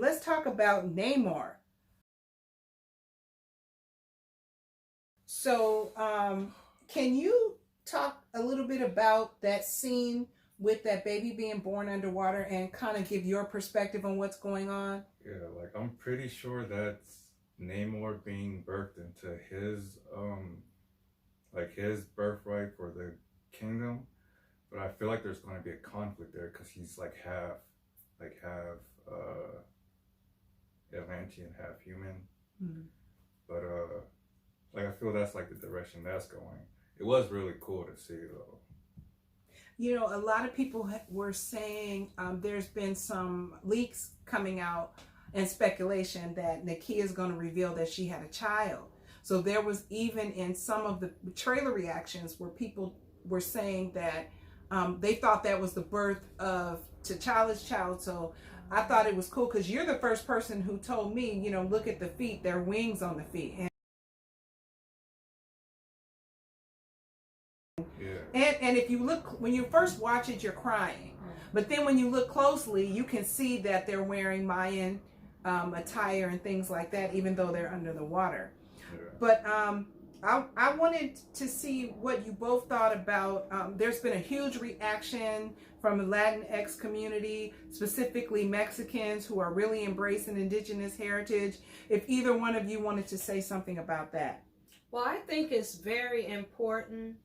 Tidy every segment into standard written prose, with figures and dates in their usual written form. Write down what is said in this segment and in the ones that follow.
let's talk about Namor. So, can you talk a little bit about that scene with that baby being born underwater and kind of give your perspective on what's going on? Yeah, like I'm pretty sure that's Namor being birthed into his like his birthright for the kingdom, but I feel like there's going to be a conflict there because he's like half Atlantean, half human. Mm-hmm. But like I feel that's like the direction that's going. It was really cool to see though. You know, a lot of people were saying there's been some leaks coming out and speculation that Nakia is going to reveal that she had a child. So there was even in some of the trailer reactions where people were saying that they thought that was the birth of T'Challa's child. So I thought it was cool because you're the first person who told me, you know, look at the feet, there are wings on the feet. And if you look, when you first watch it, you're crying. But then when you look closely, you can see that they're wearing Mayan attire and things like that, even though they're under the water. Yeah. But I wanted to see what you both thought about. There's been a huge reaction from the Latinx community, specifically Mexicans who are really embracing indigenous heritage. If either one of you wanted to say something about that. Well, I think it's very important.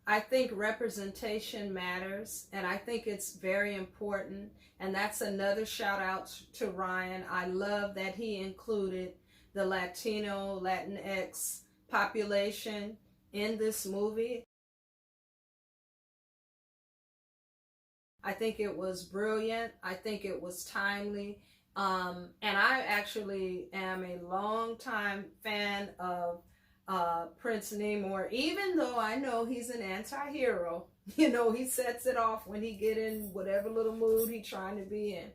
I think representation matters, and I think it's very important. And that's another shout out to Ryan. I love that he included the Latino, Latinx population in this movie. I think it was brilliant. I think it was timely. And I actually am a longtime fan of Prince Namor, even though I know he's an anti-hero. You know, he sets it off when he get in whatever little mood he's trying to be in.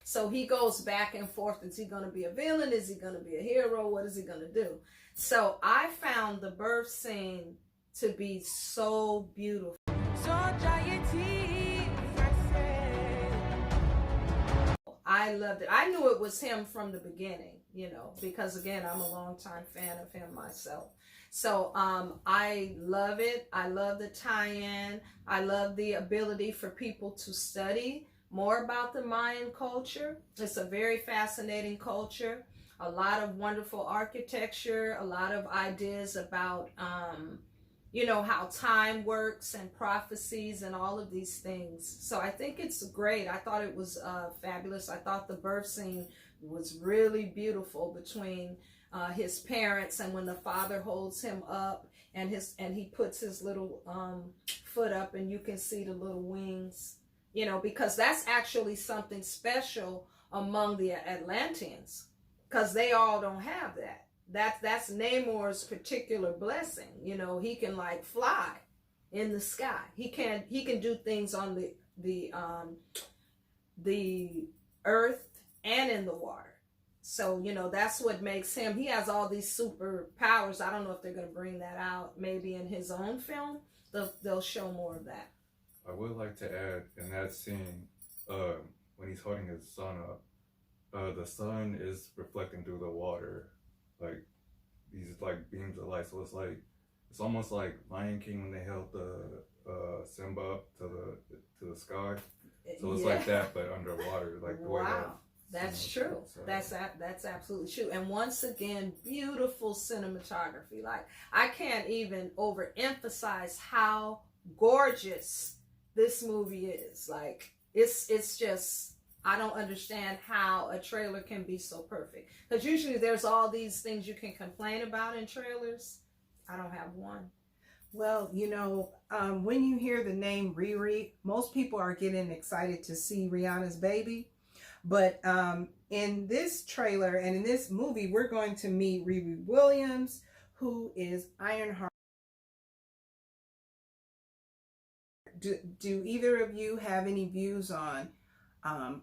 So he goes back and forth. Is he going to be a villain? Is he going to be a hero? What is he going to do? So I found the birth scene to be so beautiful. I loved it. I knew it was him from the beginning, you know, because again, I'm a longtime fan of him myself. So I love it. I love the tie-in. I love the ability for people to study more about the Mayan culture. It's a very fascinating culture. A lot of wonderful architecture, a lot of ideas about you know, how time works and prophecies and all of these things. So I think it's great. I thought it was fabulous. I thought the birth scene was really beautiful between his parents, and when the father holds him up and he puts his little foot up and you can see the little wings, you know, because that's actually something special among the Atlanteans, because they all don't have that. That's Namor's particular blessing. You know, he can like fly in the sky. He can do things on the earth and in the water. So, you know, that's what makes him, he has all these superpowers. I don't know if they're going to bring that out maybe in his own film. They'll show more of that. I would like to add in that scene, when he's holding his son up, the sun is reflecting through the water, like these like beams of light. So it's almost like Lion King when they held the Simba up to the sky. So it's like that, but underwater, like the way wow, that's true. So that's absolutely true. And once again, beautiful cinematography. Like I can't even overemphasize how gorgeous this movie is. Like it's just, I don't understand how a trailer can be so perfect. Because usually there's all these things you can complain about in trailers. I don't have one. Well, you know, when you hear the name Riri, most people are getting excited to see Rihanna's baby. But in this trailer and in this movie, we're going to meet Riri Williams, who is Ironheart. Do either of you have any views on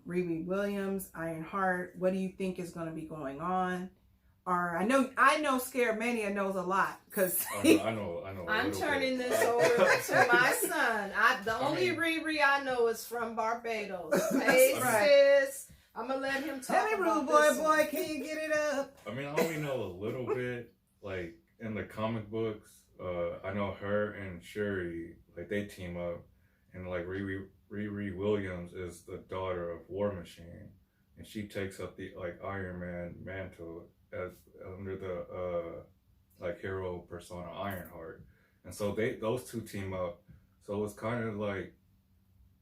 Riri Williams, Ironheart? What do you think is going to be going on? or I know Scarabmania knows a lot because I know. I'm turning this over to my son. The only Riri I know is from Barbados. Hey, sis. I'm gonna let him talk. Hey, about boy, can you get it up? I mean, I only know a little bit. Like in the comic books, I know her and Shuri, like they team up, and like Riri Williams is the daughter of War Machine, and she takes up the like Iron Man mantle as under the like hero persona Ironheart, and so those two team up. So it's kind of like,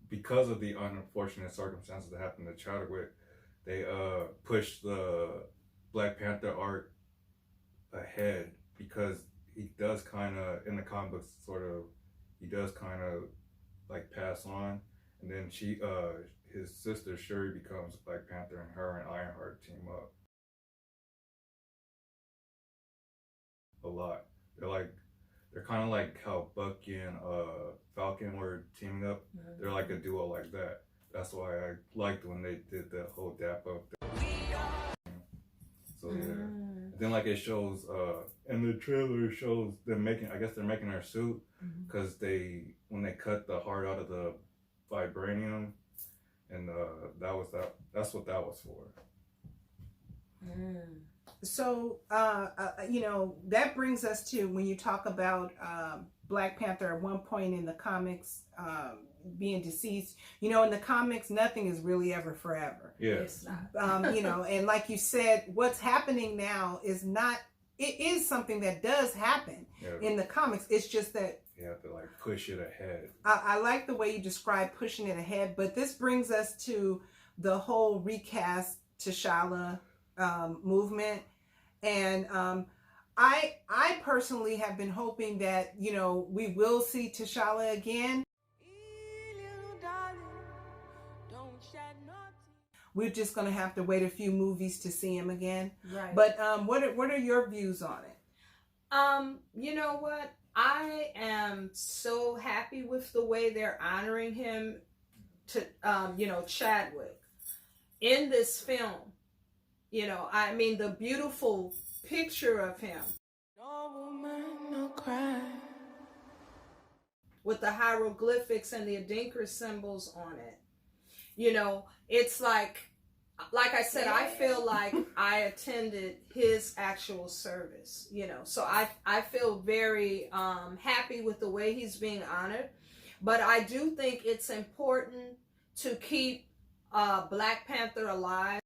because of the unfortunate circumstances that happened to Chadwick, they pushed the Black Panther arc ahead, because he does kind of, in the comic books, he does kind of like pass on, and then his sister Shuri becomes Black Panther, and her and Ironheart team up a lot. They're kind of like how Bucky and Falcon were teaming up. Mm-hmm. They're like a duo like that. That's why I liked when they did the whole dap up thing. So yeah. And then like it shows in the trailer, it shows them making, I guess they're making her suit, because when they cut the heart out of the vibranium, and that's what that was for. So that brings us to, when you talk about Black Panther at one point in the comics being deceased, in the comics nothing is really ever forever. Yeah. It's not. And like you said, what's happening now is not, it is something that does happen in the comics. It's just that you have to like push it ahead. I like the way you describe pushing it ahead, but this brings us to the whole recast T'Challa movement. And I personally have been hoping that, we will see T'Challa again. We're just going to have to wait a few movies to see him again. Right. But what are your views on it? You know what? I am so happy with the way they're honoring him to, Chadwick in this film. I mean, the beautiful picture of him. No woman, no cry. With the hieroglyphics and the Adinkra symbols on it. It's like I said, I feel like I attended his actual service, so I feel very happy with the way he's being honored. But I do think it's important to keep Black Panther alive.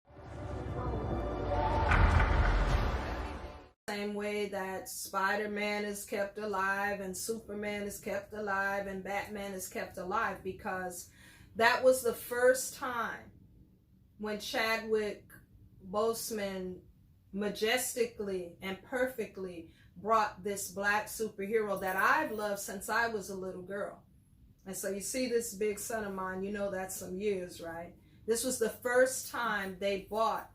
Same way that Spider-Man is kept alive, and Superman is kept alive, and Batman is kept alive, because that was the first time when Chadwick Boseman majestically and perfectly brought this black superhero that I've loved since I was a little girl. And so you see this big son of mine, that's some years, right? This was the first time they brought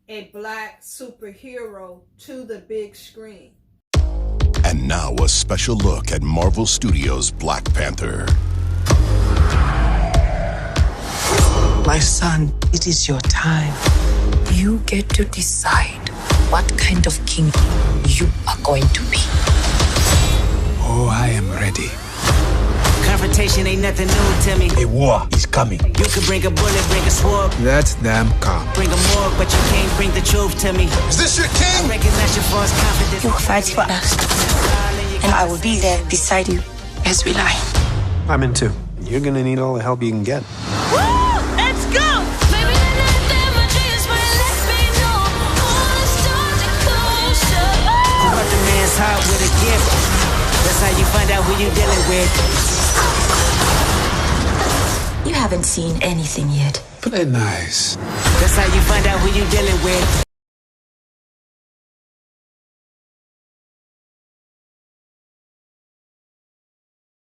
a black superhero to the big screen. And now a special look at Marvel Studios' Black Panther. My son, it is your time. You get to decide what kind of king you are going to be. Oh, I am ready. Confrontation ain't nothing new to me. A war is coming. You could bring a bullet, bring a sword. Let them come. Bring a morgue, but you can't bring the truth to me. Is this your king? I recognize your false confidence. You fight for us, and I will be there beside you as we lie. I'm in too. You're gonna need all the help you can get. Woo! Let's go! Baby, but the man's heart with a gift. That's how you find out who you dealing with. You haven't seen anything yet. Play nice. That's how you find out who you dealing with.